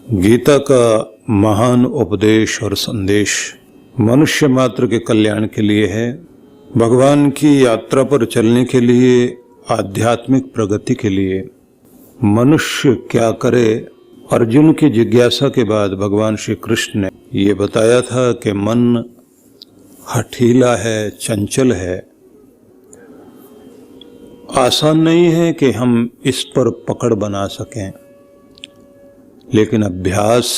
गीता का महान उपदेश और संदेश मनुष्य मात्र के कल्याण के लिए है, भगवान की यात्रा पर चलने के लिए, आध्यात्मिक प्रगति के लिए। मनुष्य क्या करे, अर्जुन की जिज्ञासा के बाद भगवान श्री कृष्ण ने ये बताया था कि मन हठीला है, चंचल है, आसान नहीं है कि हम इस पर पकड़ बना सकें, लेकिन अभ्यास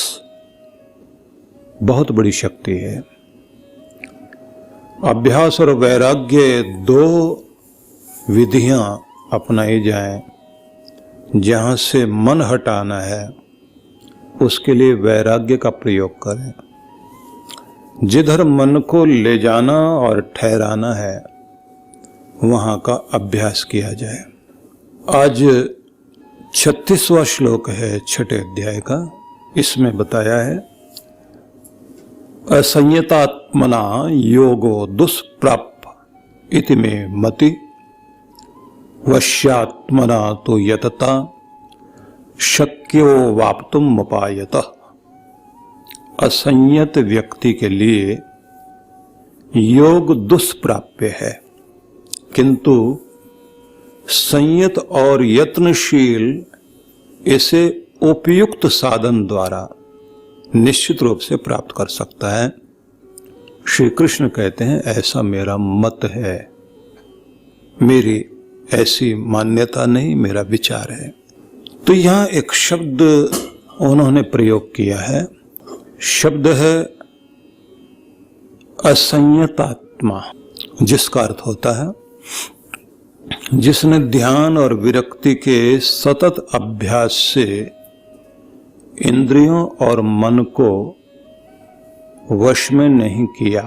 बहुत बड़ी शक्ति है। अभ्यास और वैराग्य दो विधियां अपनाई जाएं। जहां से मन हटाना है उसके लिए वैराग्य का प्रयोग करें। जिधर मन को ले जाना और ठहराना है वहां का अभ्यास किया जाए। आज 36वां श्लोक है 6ठे अध्याय का। इसमें बताया है, असंयतात्मना योगो दुष्प्राप इति मे मति, वश्यात्मना तो यतता शक्यो वाप्तुम उपायतः। असंयत व्यक्ति के लिए योग दुष्प्राप्य है, किंतु संयत और यत्नशील इसे उपयुक्त साधन द्वारा निश्चित रूप से प्राप्त कर सकता है। श्री कृष्ण कहते हैं, ऐसा मेरा मत है, मेरी ऐसी मान्यता नहीं, मेरा विचार है। तो यहां एक शब्द उन्होंने प्रयोग किया है, शब्द है असंयतात्मा, जिसका अर्थ होता है जिसने ध्यान और विरक्ति के सतत अभ्यास से इंद्रियों और मन को वश में नहीं किया,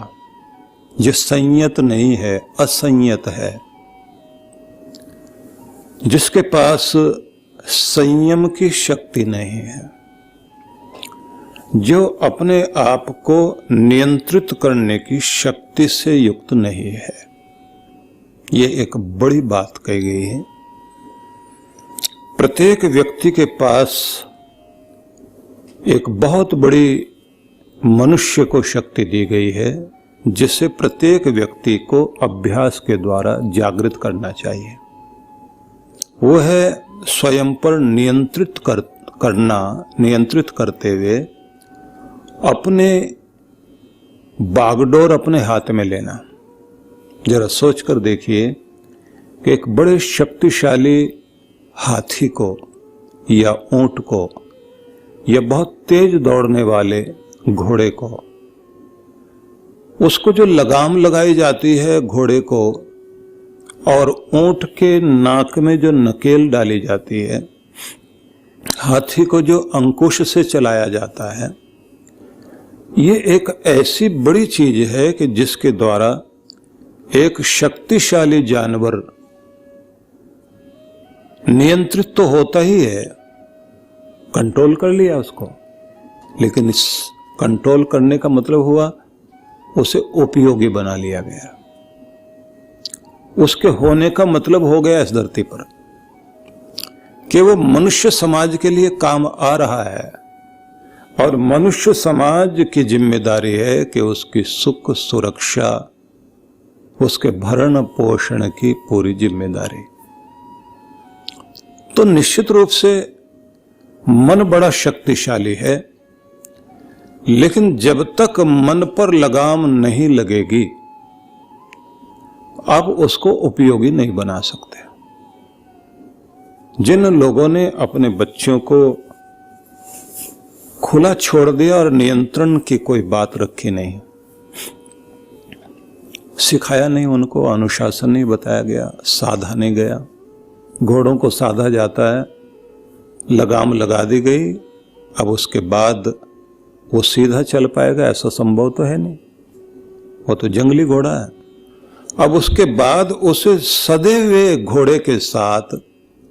जो संयत नहीं है, असंयत है, जिसके पास संयम की शक्ति नहीं है, जो अपने आप को नियंत्रित करने की शक्ति से युक्त नहीं है। ये एक बड़ी बात कही गई है। प्रत्येक व्यक्ति के पास एक बहुत बड़ी मनुष्य को शक्ति दी गई है, जिसे प्रत्येक व्यक्ति को अभ्यास के द्वारा जागृत करना चाहिए। वो है स्वयं पर नियंत्रित करते हुए अपने बागडोर अपने हाथ में लेना। जरा सोच कर देखिए कि एक बड़े शक्तिशाली हाथी को या ऊंट को या बहुत तेज दौड़ने वाले घोड़े को, उसको जो लगाम लगाई जाती है घोड़े को और ऊंट के नाक में जो नकेल डाली जाती है, हाथी को जो अंकुश से चलाया जाता है, ये एक ऐसी बड़ी चीज है कि जिसके द्वारा एक शक्तिशाली जानवर नियंत्रित तो होता ही है, कंट्रोल कर लिया उसको, लेकिन इस कंट्रोल करने का मतलब हुआ उसे उपयोगी बना लिया गया। उसके होने का मतलब हो गया इस धरती पर कि वो मनुष्य समाज के लिए काम आ रहा है, और मनुष्य समाज की जिम्मेदारी है कि उसकी सुख सुरक्षा, उसके भरण पोषण की पूरी जिम्मेदारी। तो निश्चित रूप से मन बड़ा शक्तिशाली है, लेकिन जब तक मन पर लगाम नहीं लगेगी आप उसको उपयोगी नहीं बना सकते। जिन लोगों ने अपने बच्चों को खुला छोड़ दिया और नियंत्रण की कोई बात रखी नहीं, सिखाया नहीं, उनको अनुशासन नहीं बताया गया, साधा नहीं गया। घोड़ों को साधा जाता है, लगाम लगा दी गई, अब उसके बाद वो सीधा चल पाएगा ऐसा संभव तो है नहीं, वो तो जंगली घोड़ा है। अब उसके बाद उसे सदे हुए घोड़े के साथ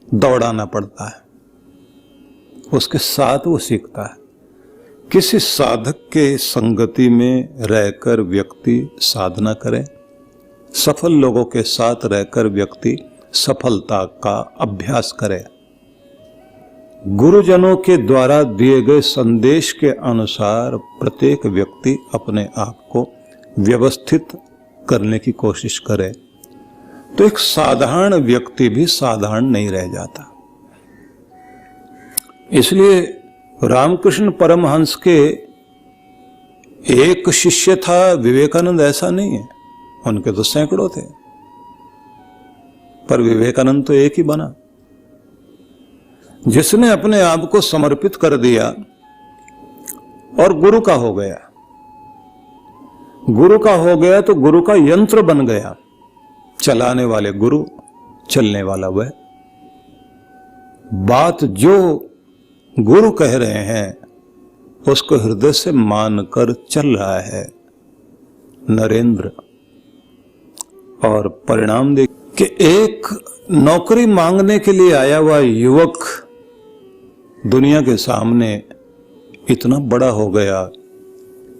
दौड़ाना पड़ता है, उसके साथ वो सीखता है। किसी साधक के संगति में रहकर व्यक्ति साधना करे, सफल लोगों के साथ रहकर व्यक्ति सफलता का अभ्यास करे। गुरुजनों के द्वारा दिए गए संदेश के अनुसार प्रत्येक व्यक्ति अपने आप को व्यवस्थित करने की कोशिश करे तो एक साधारण व्यक्ति भी साधारण नहीं रह जाता। इसलिए रामकृष्ण परमहंस के एक शिष्य था विवेकानंद, ऐसा नहीं है, उनके तो सैकड़ों थे, पर विवेकानंद तो एक ही बना जिसने अपने आप को समर्पित कर दिया और गुरु का हो गया। गुरु का हो गया तो गुरु का यंत्र बन गया, चलाने वाले गुरु, चलने वाला वह। बात जो गुरु कह रहे हैं उसको हृदय से मानकर चल रहा है नरेंद्र। और परिणाम देख कि एक नौकरी मांगने के लिए आया हुआ युवक दुनिया के सामने इतना बड़ा हो गया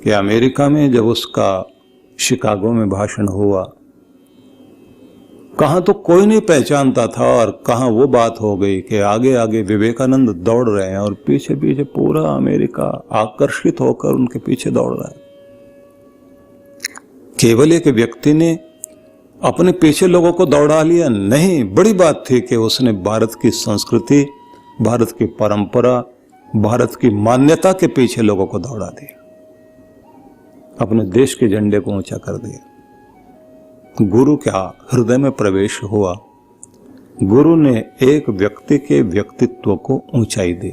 कि अमेरिका में जब उसका शिकागो में भाषण हुआ, कहां तो कोई नहीं पहचानता था और कहां वो बात हो गई कि आगे आगे विवेकानंद दौड़ रहे हैं और पीछे पीछे पूरा अमेरिका आकर्षित होकर उनके पीछे दौड़ रहा है। केवल एक व्यक्ति ने अपने पीछे लोगों को दौड़ा लिया नहीं, बड़ी बात थी कि उसने भारत की संस्कृति, भारत की परंपरा, भारत की मान्यता के पीछे लोगों को दौड़ा दिया, अपने देश के झंडे को ऊंचा कर दिया। गुरु क्या हृदय में प्रवेश हुआ, गुरु ने एक व्यक्ति के व्यक्तित्व को ऊंचाई दी।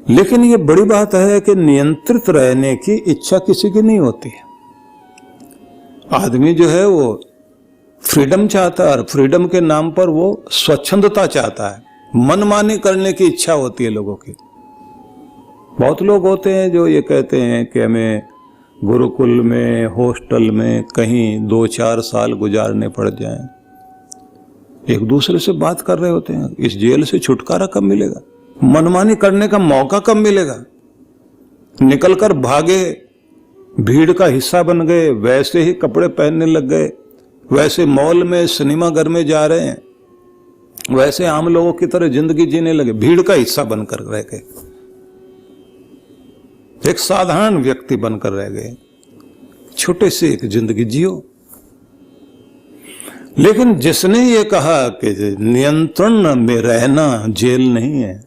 लेकिन यह बड़ी बात है कि नियंत्रित रहने की इच्छा किसी की नहीं होती। आदमी जो है वो फ्रीडम चाहता है और फ्रीडम के नाम पर वो स्वच्छंदता चाहता है, मनमानी करने की इच्छा होती है लोगों की। बहुत लोग होते हैं जो ये कहते हैं कि हमें गुरुकुल में, हॉस्टल में कहीं 2-4 साल गुजारने पड़ जाएं। एक दूसरे से बात कर रहे होते हैं, इस जेल से छुटकारा कब मिलेगा, मनमानी करने का मौका कब मिलेगा। निकलकर भागे, भीड़ का हिस्सा बन गए, वैसे ही कपड़े पहनने लग गए, वैसे मॉल में, सिनेमा घर में जा रहे हैं, वैसे आम लोगों की तरह जिंदगी जीने लगे, भीड़ का हिस्सा बनकर रह गए, एक साधारण व्यक्ति बनकर रह गए, छोटे से एक जिंदगी जियो। लेकिन जिसने ये कहा कि नियंत्रण में रहना जेल नहीं है,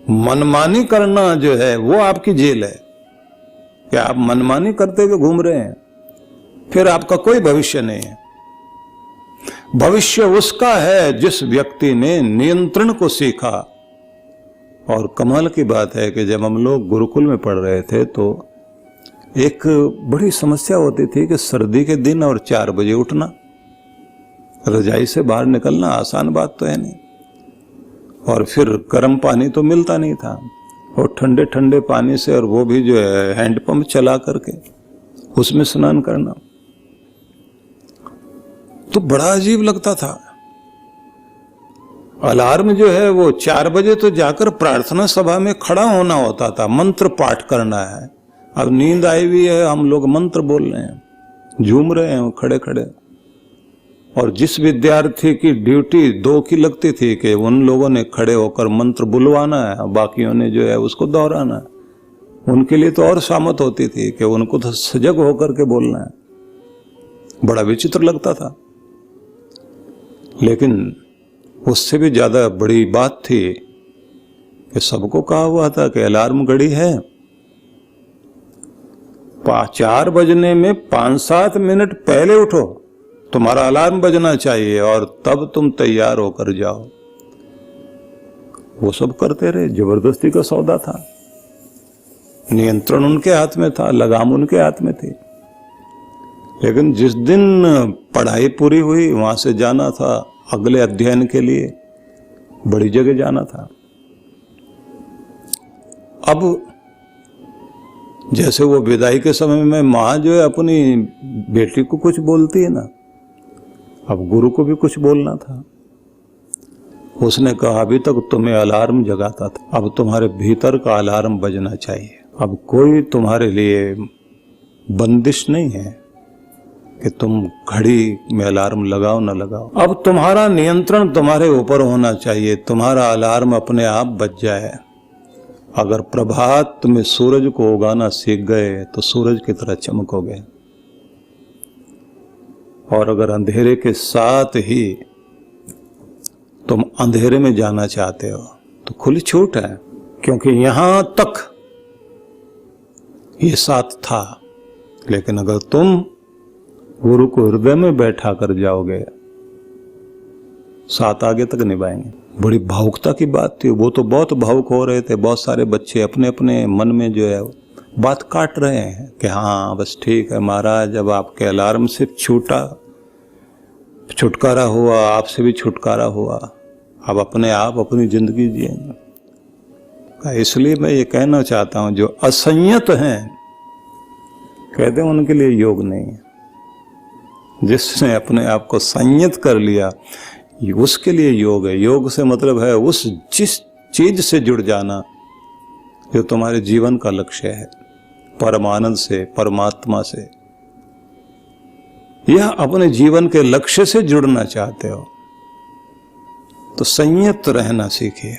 मनमानी करना जो है वो आपकी जेल है, कि आप मनमानी करते हुए घूम रहे हैं, फिर आपका कोई भविष्य नहीं है। भविष्य उसका है जिस व्यक्ति ने नियंत्रण को सीखा। और कमाल की बात है कि जब हम लोग गुरुकुल में पढ़ रहे थे तो एक बड़ी समस्या होती थी कि सर्दी के दिन और 4 बजे उठना, रजाई से बाहर निकलना आसान बात तो है नहीं, और फिर गर्म पानी तो मिलता नहीं था, और ठंडे ठंडे पानी से, और वो भी जो है हैंडपंप चला करके उसमें स्नान करना, तो बड़ा अजीब लगता था। अलार्म जो है वो 4 बजे तो जाकर प्रार्थना सभा में खड़ा होना होता था, मंत्र पाठ करना है। अब नींद आई हुई है, हम लोग मंत्र बोल रहे हैं, झूम रहे हैं खड़े खड़े। और जिस विद्यार्थी की ड्यूटी 2 की लगती थी कि उन लोगों ने खड़े होकर मंत्र बुलवाना है, बाकियों ने जो है उसको दोहराना है, उनके लिए तो और शामत होती थी कि उनको तो सजग होकर के बोलना है। बड़ा विचित्र लगता था। लेकिन उससे भी ज्यादा बड़ी बात थी कि सबको कहा हुआ था कि अलार्म घड़ी है, 4 बजने में 5-7 मिनट पहले उठो, तुम्हारा अलार्म बजना चाहिए और तब तुम तैयार होकर जाओ। वो सब करते रहे, जबरदस्ती का सौदा था, नियंत्रण उनके हाथ में था, लगाम उनके हाथ में थी। लेकिन जिस दिन पढ़ाई पूरी हुई, वहां से जाना था अगले अध्ययन के लिए, बड़ी जगह जाना था। अब जैसे वो विदाई के समय में माँ जो है अपनी बेटी को कुछ बोलती है ना, अब गुरु को भी कुछ बोलना था। उसने कहा अभी तक तुम्हें अलार्म जगाता था, अब तुम्हारे भीतर का अलार्म बजना चाहिए। अब कोई तुम्हारे लिए बंदिश नहीं है, कि तुम घड़ी में अलार्म लगाओ ना लगाओ। अब तुम्हारा नियंत्रण तुम्हारे ऊपर होना चाहिए, तुम्हारा अलार्म अपने आप बज जाए। अगर प्रभात में सूरज को उगाना सीख गए तो सूरज की तरह चमकोगे, और अगर अंधेरे के साथ ही तुम अंधेरे में जाना चाहते हो तो खुली छूट है, क्योंकि यहां तक ये साथ था। लेकिन अगर तुम गुरु को हृदय में बैठा कर जाओगे, साथ आगे तक निभाएंगे। बड़ी भावुकता की बात थी, वो तो बहुत भावुक हो रहे थे। बहुत सारे बच्चे अपने अपने मन में जो है बात काट रहे हैं कि हाँ बस ठीक है महाराज, जब आपके अलार्म से छुटकारा हुआ, आपसे भी छुटकारा हुआ, अब अपने आप अपनी जिंदगी जिएंगे। इसलिए मैं ये कहना चाहता हूं, जो असंयत हैं कहते हैं उनके लिए योग नहीं है। जिसने अपने आप को संयत कर लिया उसके लिए योग है। योग से मतलब है उस जिस चीज से जुड़ जाना जो तुम्हारे जीवन का लक्ष्य है, परमानंद से, परमात्मा से, या अपने जीवन के लक्ष्य से जुड़ना चाहते हो तो संयत रहना सीखिए।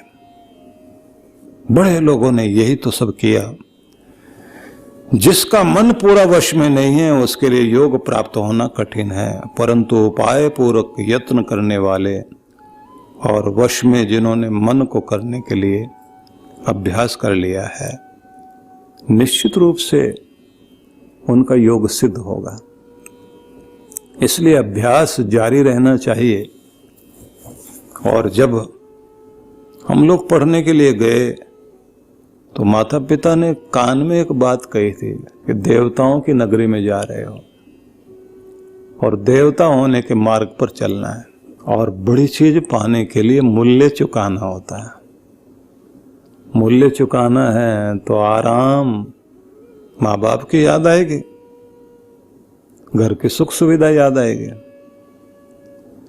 बड़े लोगों ने यही तो सब किया। जिसका मन पूरा वश में नहीं है उसके लिए योग प्राप्त होना कठिन है, परंतु उपाय पूर्वक यत्न करने वाले और वश में जिन्होंने मन को करने के लिए अभ्यास कर लिया है, निश्चित रूप से उनका योग सिद्ध होगा। इसलिए अभ्यास जारी रहना चाहिए। और जब हम लोग पढ़ने के लिए गए तो माता पिता ने कान में एक बात कही थी कि देवताओं की नगरी में जा रहे हो और देवता होने के मार्ग पर चलना है, और बड़ी चीज पाने के लिए मूल्य चुकाना होता है। मूल्य चुकाना है तो आराम, माँ बाप की याद आएगी, घर की सुख सुविधा याद आएगी,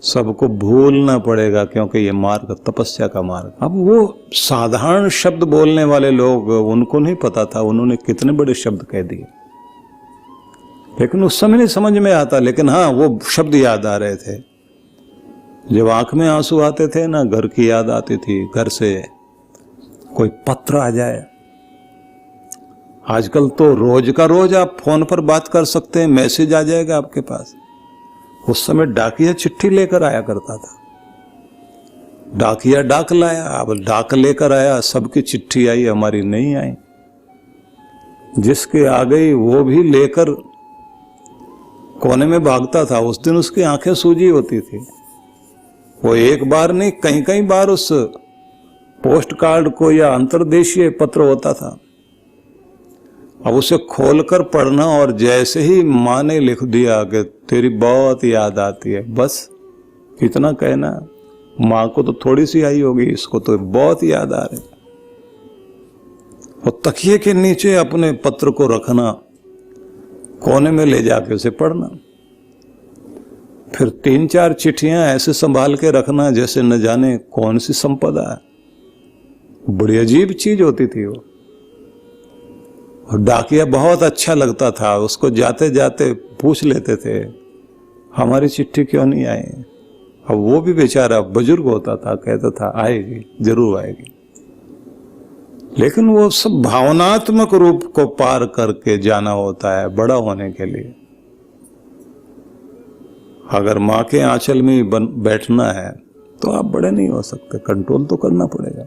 सबको भूलना पड़ेगा, क्योंकि ये मार्ग तपस्या का मार्ग। अब वो साधारण शब्द बोलने वाले लोग, उनको नहीं पता था उन्होंने कितने बड़े शब्द कह दिए, लेकिन उस समय नहीं समझ में आता। लेकिन हाँ, वो शब्द याद आ रहे थे। जब आंख में आंसू आते थे ना, घर की याद आती थी, घर से कोई पत्र आ जाए। आजकल तो रोज का रोज आप फोन पर बात कर सकते हैं, मैसेज आ जाएगा आपके पास। उस समय डाकिया चिट्ठी लेकर आया करता था, डाकिया डाक लाया, अब डाक लेकर आया, सबकी चिट्ठी आई, हमारी नहीं आई। जिसके आ गई वो भी लेकर कोने में भागता था। उस दिन उसकी आंखें सूजी होती थी। वो एक बार नहीं, कई कई बार उस पोस्ट कार्ड को या अंतर्देशीय पत्र होता था, अब उसे खोलकर पढ़ना, और जैसे ही माँ ने लिख दिया कि तेरी बहुत याद आती है, बस कितना कहना। माँ को तो थोड़ी सी आई होगी, इसको तो बहुत याद आ रही। और तकिए के नीचे अपने पत्र को रखना, कोने में ले जाके उसे पढ़ना, फिर 3-4 चिट्ठियां ऐसे संभाल के रखना जैसे न जाने कौन सी संपदा है। बड़ी अजीब चीज होती थी वो। और डाकिया बहुत अच्छा लगता था, उसको जाते जाते पूछ लेते थे हमारी चिट्ठी क्यों नहीं आई। अब वो भी बेचारा बुजुर्ग होता था, कहता था आएगी, जरूर आएगी। लेकिन वो सब भावनात्मक रूप को पार करके जाना होता है बड़ा होने के लिए। अगर माँ के आंचल में बैठना है तो आप बड़े नहीं हो सकते, कंट्रोल तो करना पड़ेगा।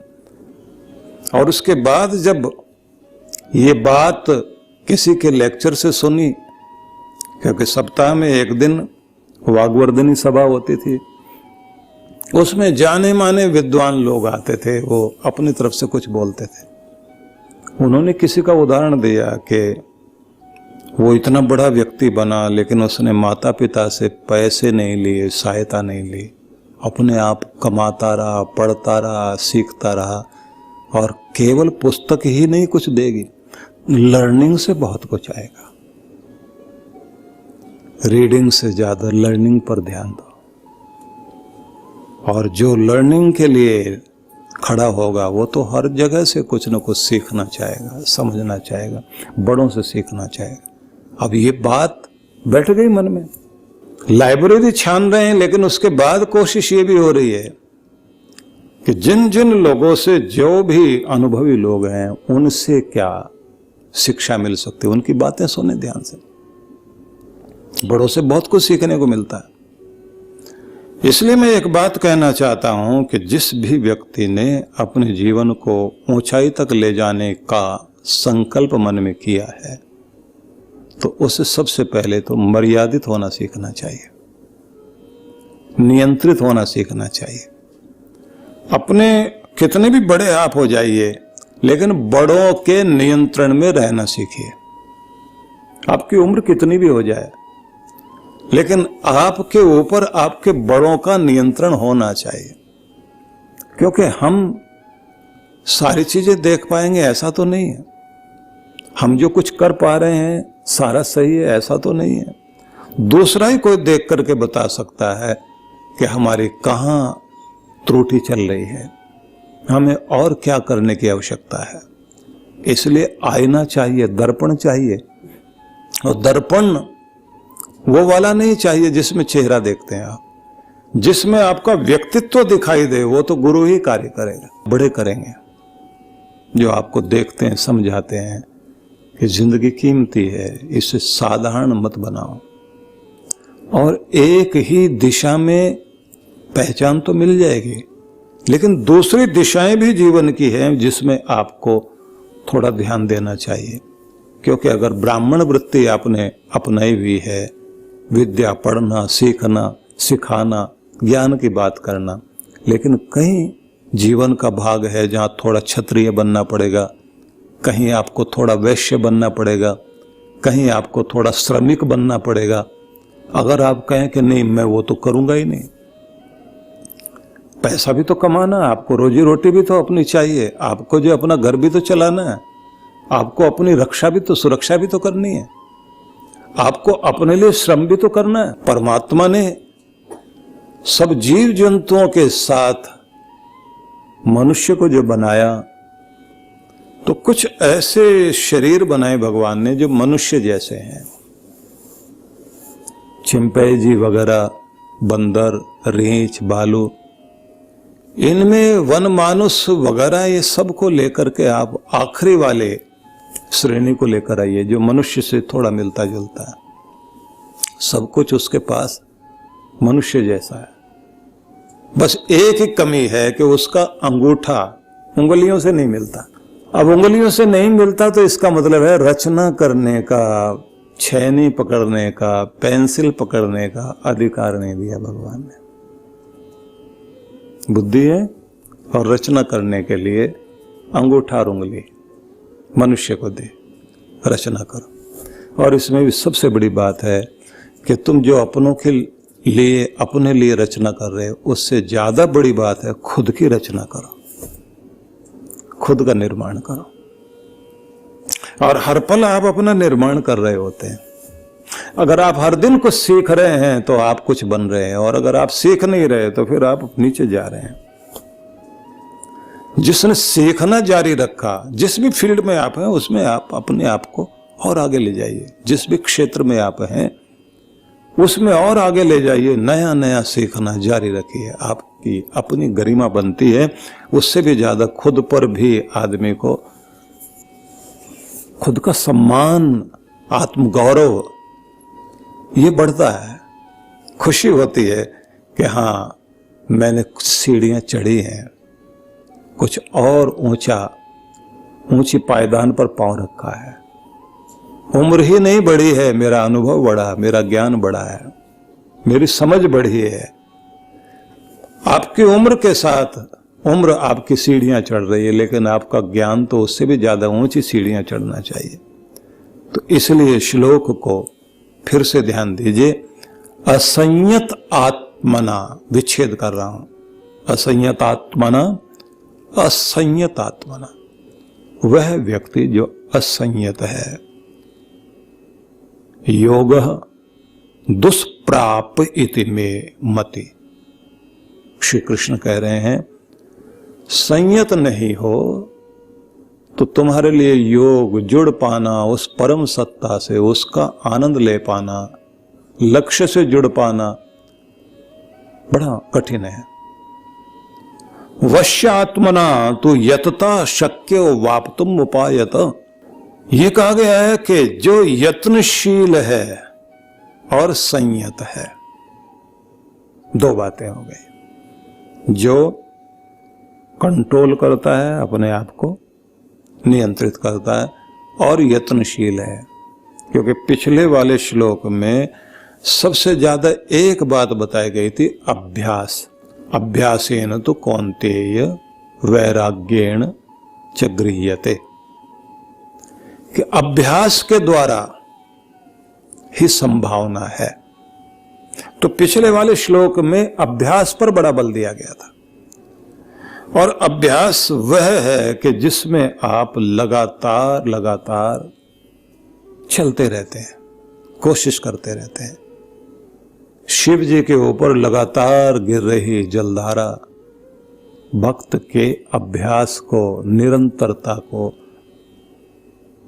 और उसके बाद जब ये बात किसी के लेक्चर से सुनी, क्योंकि सप्ताह में एक दिन वाग्वर्धनी सभा होती थी, उसमें जाने माने विद्वान लोग आते थे, वो अपनी तरफ से कुछ बोलते थे। उन्होंने किसी का उदाहरण दिया कि वो इतना बड़ा व्यक्ति बना, लेकिन उसने माता पिता से पैसे नहीं लिए, सहायता नहीं ली, अपने आप कमाता रहा, पढ़ता रहा, सीखता रहा। और केवल पुस्तक ही नहीं कुछ देगी, लर्निंग से बहुत कुछ आएगा। रीडिंग से ज्यादा लर्निंग पर ध्यान दो। और जो लर्निंग के लिए खड़ा होगा वो तो हर जगह से कुछ न कुछ सीखना चाहेगा, समझना चाहेगा, बड़ों से सीखना चाहेगा। अब ये बात बैठ गई मन में। लाइब्रेरी छान रहे हैं, लेकिन उसके बाद कोशिश ये भी हो रही है कि जिन जिन लोगों से, जो भी अनुभवी लोग हैं, उनसे क्या शिक्षा मिल सकती है, उनकी बातें सुने ध्यान से। बड़ों से बहुत कुछ सीखने को मिलता है। इसलिए मैं एक बात कहना चाहता हूं कि जिस भी व्यक्ति ने अपने जीवन को ऊंचाई तक ले जाने का संकल्प मन में किया है, तो उसे सबसे पहले तो मर्यादित होना सीखना चाहिए, नियंत्रित होना सीखना चाहिए। अपने कितने भी बड़े आप हो जाइए, लेकिन बड़ों के नियंत्रण में रहना सीखिए। आपकी उम्र कितनी भी हो जाए, लेकिन आपके ऊपर आपके बड़ों का नियंत्रण होना चाहिए। क्योंकि हम सारी चीजें देख पाएंगे ऐसा तो नहीं है, हम जो कुछ कर पा रहे हैं सारा सही है ऐसा तो नहीं है। दूसरा ही कोई देख करके बता सकता है कि हमारी कहां त्रुटि चल रही है, हमें और क्या करने की आवश्यकता है। इसलिए आईना चाहिए, दर्पण चाहिए। और दर्पण वो वाला नहीं चाहिए जिसमें चेहरा देखते हैं आप, जिसमें आपका व्यक्तित्व दिखाई दे। वो तो गुरु ही कार्य करेगा, बड़े करेंगे, जो आपको देखते हैं, समझाते हैं कि जिंदगी कीमती है, इसे साधारण मत बनाओ। और एक ही दिशा में पहचान तो मिल जाएगी, लेकिन दूसरी दिशाएं भी जीवन की हैं जिसमें आपको थोड़ा ध्यान देना चाहिए। क्योंकि अगर ब्राह्मण वृत्ति आपने अपनाई हुई है, विद्या पढ़ना, सीखना, सिखाना, ज्ञान की बात करना, लेकिन कहीं जीवन का भाग है जहां थोड़ा क्षत्रिय बनना पड़ेगा, कहीं आपको थोड़ा वैश्य बनना पड़ेगा, कहीं आपको थोड़ा श्रमिक बनना पड़ेगा। अगर आप कहें कि नहीं मैं वो तो करूंगा ही नहीं, पैसा भी तो कमाना है आपको, रोजी रोटी भी तो अपनी चाहिए आपको, जो अपना घर भी तो चलाना है आपको, अपनी रक्षा भी तो, सुरक्षा भी तो करनी है आपको, अपने लिए श्रम भी तो करना है। परमात्मा ने सब जीव जंतुओं के साथ मनुष्य को जो बनाया, तो कुछ ऐसे शरीर बनाए भगवान ने जो मनुष्य जैसे हैं। चिंपैंजी वगैरह, बंदर, रीछ, भालू, इनमें वन मानुष वगैरह, ये सब को लेकर के आप आखिरी वाले श्रेणी को लेकर आइए जो मनुष्य से थोड़ा मिलता जुलता है। सब कुछ उसके पास मनुष्य जैसा है, बस एक ही कमी है कि उसका अंगूठा उंगलियों से नहीं मिलता। अब उंगलियों से नहीं मिलता तो इसका मतलब है रचना करने का, छैनी पकड़ने का, पेंसिल पकड़ने का अधिकार नहीं दिया भगवान ने। बुद्धि है और रचना करने के लिए अंगूठा और उंगली मनुष्य को दे, रचना करो। और इसमें भी सबसे बड़ी बात है कि तुम जो अपनों के लिए, अपने लिए रचना कर रहे हो, उससे ज्यादा बड़ी बात है खुद की रचना करो, खुद का निर्माण करो। और हर पल आप अपना निर्माण कर रहे होते हैं। अगर आप हर दिन कुछ सीख रहे हैं तो आप कुछ बन रहे हैं, और अगर आप सीख नहीं रहे तो फिर आप नीचे जा रहे हैं। जिसने सीखना जारी रखा, जिस भी फील्ड में आप हैं उसमें आप अपने आप को और आगे ले जाइए। जिस भी क्षेत्र में आप हैं उसमें और आगे ले जाइए, नया नया सीखना जारी रखिए। आपकी अपनी गरिमा बनती है, उससे भी ज्यादा खुद पर भी आदमी को खुद का सम्मान, आत्मगौरव ये बढ़ता है। खुशी होती है कि हाँ मैंने कुछ सीढ़ियां चढ़ी हैं, कुछ और ऊंची पायदान पर पांव रखा है। उम्र ही नहीं बढ़ी है, मेरा अनुभव बढ़ा, मेरा ज्ञान बढ़ा है, मेरी समझ बढ़ी है। आपकी उम्र के साथ उम्र आपकी सीढ़ियां चढ़ रही है, लेकिन आपका ज्ञान तो उससे भी ज्यादा ऊंची सीढ़ियां चढ़ना चाहिए। तो इसलिए श्लोक को फिर से ध्यान दीजिए। असंयत आत्मना, विच्छेद कर रहा हूं, असंयत आत्मना, असंयत आत्मना, वह व्यक्ति जो असंयत है। योग दुष्प्राप इति में मति। श्री कृष्ण कह रहे हैं संयत नहीं हो तो तुम्हारे लिए योग, जुड़ पाना उस परम सत्ता से, उसका आनंद ले पाना लक्ष्य से जुड़ पाना बड़ा कठिन है। वश्यात्मना तो यतता शक्य वाप्तुम उपायत। ये कहा गया है कि जो यत्नशील है और संयत है, दो बातें हो गई। जो कंट्रोल करता है, अपने आप को नियंत्रित करता है, और यत्नशील है। क्योंकि पिछले वाले श्लोक में सबसे ज्यादा एक बात बताई गई थी, अभ्यास। अभ्यासेन तो कौन्तेय वैराग्येण च गृह्यते, कि अभ्यास के द्वारा ही संभावना है। तो पिछले वाले श्लोक में अभ्यास पर बड़ा बल दिया गया था, और अभ्यास वह है कि जिसमें आप लगातार लगातार चलते रहते हैं, कोशिश करते रहते हैं। शिव जी के ऊपर लगातार गिर रही जलधारा भक्त के अभ्यास को, निरंतरता को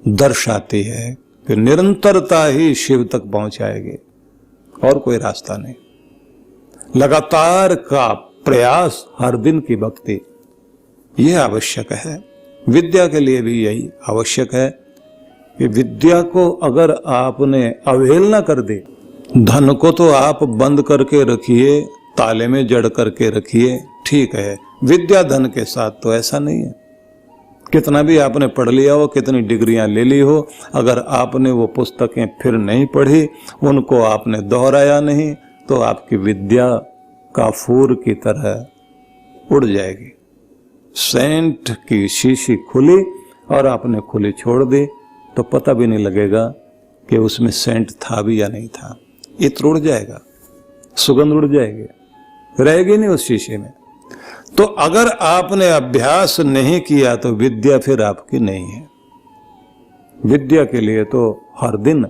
दर्शाती है कि निरंतरता ही शिव तक पहुंचाएगी, और कोई रास्ता नहीं। लगातार का प्रयास, हर दिन की भक्ति, यह आवश्यक है। विद्या के लिए भी यही आवश्यक है कि विद्या को अगर आपने अवहेलना कर दी, धन को तो आप बंद करके रखिए, ताले में जड़ करके रखिए, ठीक है। विद्या धन के साथ तो ऐसा नहीं है। कितना भी आपने पढ़ लिया हो, कितनी डिग्रियां ले ली हो, अगर आपने वो पुस्तकें फिर नहीं पढ़ी, उनको आपने दोहराया नहीं, तो आपकी विद्या काफूर की तरह उड़ जाएगी। सेंट की शीशी खुली और आपने खुली छोड़ दी, तो पता भी नहीं लगेगा कि उसमें सेंट था भी या नहीं था। इत्र उड़ जाएगा, सुगंध उड़ जाएगी, रहेगी नहीं उस शीशे में। तो अगर आपने अभ्यास नहीं किया तो विद्या फिर आपकी नहीं है। विद्या के लिए तो हर दिन,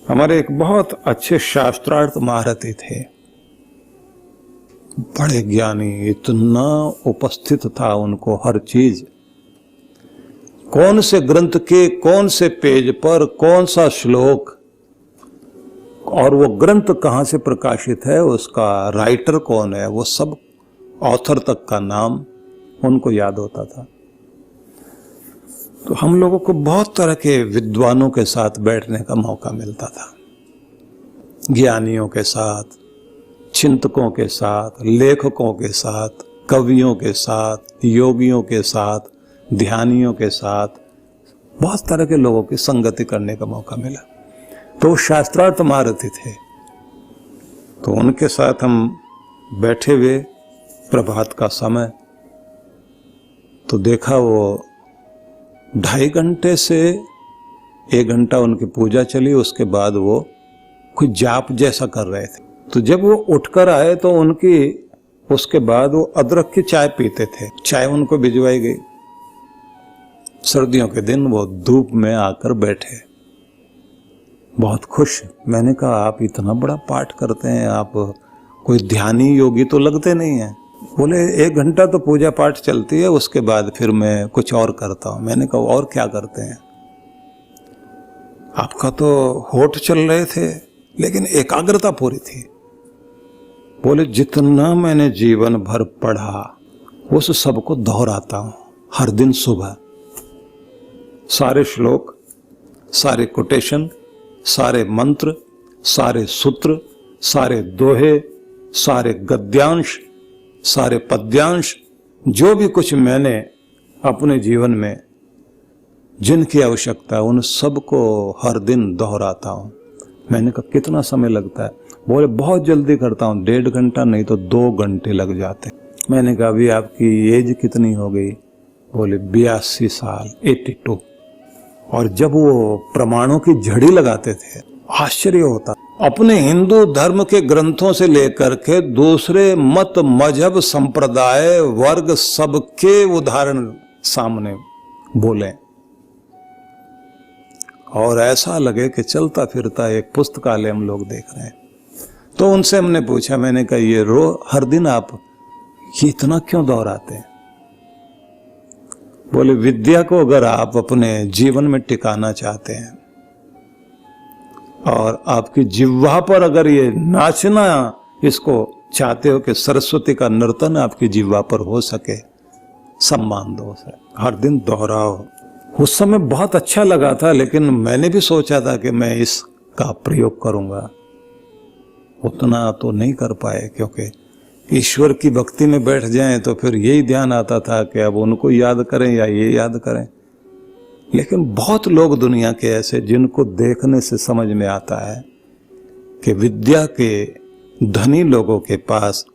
हमारे एक बहुत अच्छे शास्त्रार्थ महारथी थे, बड़े ज्ञानी, इतना उपस्थित था उनको हर चीज, कौन से ग्रंथ के कौन से पेज पर कौन सा श्लोक, और वो ग्रंथ कहां से प्रकाशित है, उसका राइटर कौन है, वो सब ऑथर तक का नाम उनको याद होता था। तो हम लोगों को बहुत तरह के विद्वानों के साथ बैठने का मौका मिलता था, ज्ञानियों के साथ, चिंतकों के साथ, लेखकों के साथ, कवियों के साथ, योगियों के साथ, ध्यानियों के साथ, बहुत तरह के लोगों की संगति करने का मौका मिला। तो शास्त्रार्थ महारथी थे, तो उनके साथ हम बैठे हुए, प्रभात का समय, तो देखा वो 2.5 घंटे से 1 घंटा उनकी पूजा चली, उसके बाद वो कुछ जाप जैसा कर रहे थे। तो जब वो उठकर आए तो उनकी, उसके बाद वो अदरक की चाय पीते थे, चाय उनको भिजवाई गई। सर्दियों के दिन वो धूप में आकर बैठे, बहुत खुश। मैंने कहा आप इतना बड़ा पाठ करते हैं, आप कोई ध्यानी योगी तो लगते नहीं हैं। बोले 1 घंटा तो पूजा पाठ चलती है, उसके बाद फिर मैं कुछ और करता हूं। मैंने कहा और क्या करते हैं? आपका तो होठ चल रहे थे लेकिन एकाग्रता पूरी थी। बोले जितना मैंने जीवन भर पढ़ा उस सबको दोहराता हूं हर दिन सुबह, सारे श्लोक, सारे कोटेशन, सारे मंत्र, सारे सूत्र, सारे दोहे, सारे गद्यांश, सारे पद्यांश, जो भी कुछ मैंने अपने जीवन में जिनकी आवश्यकता है उन सबको हर दिन दोहराता हूं। मैंने कहा कितना समय लगता है? बोले बहुत जल्दी करता हूं, 1.5 घंटा नहीं तो 2 घंटे लग जाते। मैंने कहा अभी आपकी एज कितनी हो गई? बोले 82 साल, 82। और जब वो प्रमाणों की झड़ी लगाते थे, आश्चर्य होता। अपने हिंदू धर्म के ग्रंथों से लेकर के दूसरे मत, मजहब, संप्रदाय, वर्ग, सबके उदाहरण सामने बोले, और ऐसा लगे कि चलता फिरता एक पुस्तकालय हम लोग देख रहे हैं। तो उनसे हमने पूछा, मैंने कहा ये हर दिन आप ये इतना क्यों दोहराते हैं? बोले विद्या को अगर आप अपने जीवन में टिकाना चाहते हैं, और आपकी जिह्वा पर अगर ये नाचना इसको चाहते हो कि सरस्वती का नर्तन आपकी जिह्वा पर हो सके, सम्मान दो उसे, हर दिन दोहराओ। उस समय बहुत अच्छा लगा था, लेकिन मैंने भी सोचा था कि मैं इसका प्रयोग करूंगा, उतना तो नहीं कर पाए, क्योंकि ईश्वर की भक्ति में बैठ जाएं तो फिर यही ध्यान आता था कि अब उनको याद करें या ये याद करें। लेकिन बहुत लोग दुनिया के ऐसे जिनको देखने से समझ में आता है कि विद्या के धनी लोगों के पास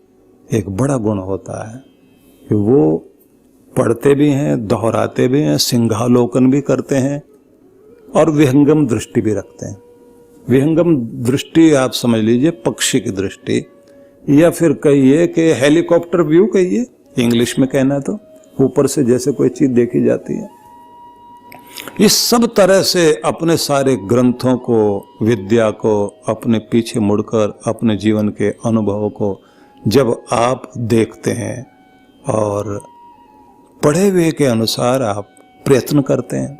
एक बड़ा गुण होता है कि वो पढ़ते भी हैं, दोहराते भी हैं, सिंहावलोकन भी करते हैं और विहंगम दृष्टि भी रखते हैं। विहंगम दृष्टि आप समझ लीजिए पक्षी की दृष्टि, या फिर कहिए कि हेलीकॉप्टर व्यू कहिए, इंग्लिश में कहना तो ऊपर से जैसे कोई चीज देखी जाती है। इस सब तरह से अपने सारे ग्रंथों को, विद्या को अपने पीछे मुड़कर अपने जीवन के अनुभवों को जब आप देखते हैं और पढ़े हुए के अनुसार आप प्रयत्न करते हैं,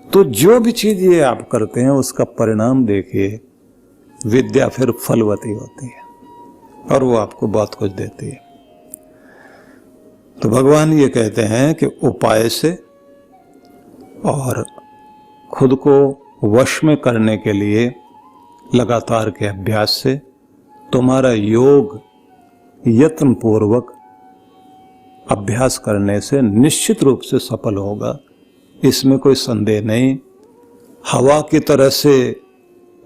तो जो भी चीज ये आप करते हैं उसका परिणाम देखिए, विद्या फिर फलवती होती है और वो आपको बहुत कुछ देती है। तो भगवान ये कहते हैं कि उपाय से और खुद को वश में करने के लिए लगातार के अभ्यास से तुम्हारा योग यत्न पूर्वक अभ्यास करने से निश्चित रूप से सफल होगा, इसमें कोई संदेह नहीं। हवा की तरह से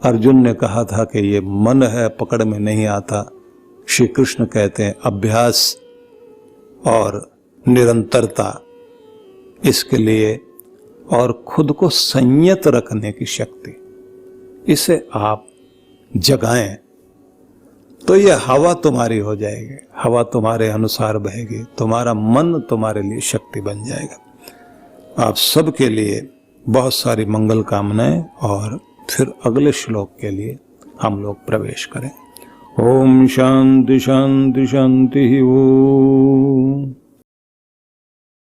अर्जुन ने कहा था कि ये मन है, पकड़ में नहीं आता। श्री कृष्ण कहते हैं अभ्यास और निरंतरता, इसके लिए और खुद को संयत रखने की शक्ति, इसे आप जगाएं तो ये हवा तुम्हारी हो जाएगी, हवा तुम्हारे अनुसार बहेगी, तुम्हारा मन तुम्हारे लिए शक्ति बन जाएगा। आप सबके लिए बहुत सारी मंगल कामनाएं, और फिर अगले श्लोक के लिए हम लोग प्रवेश करें। ओम शांति शांति शांति। ओम।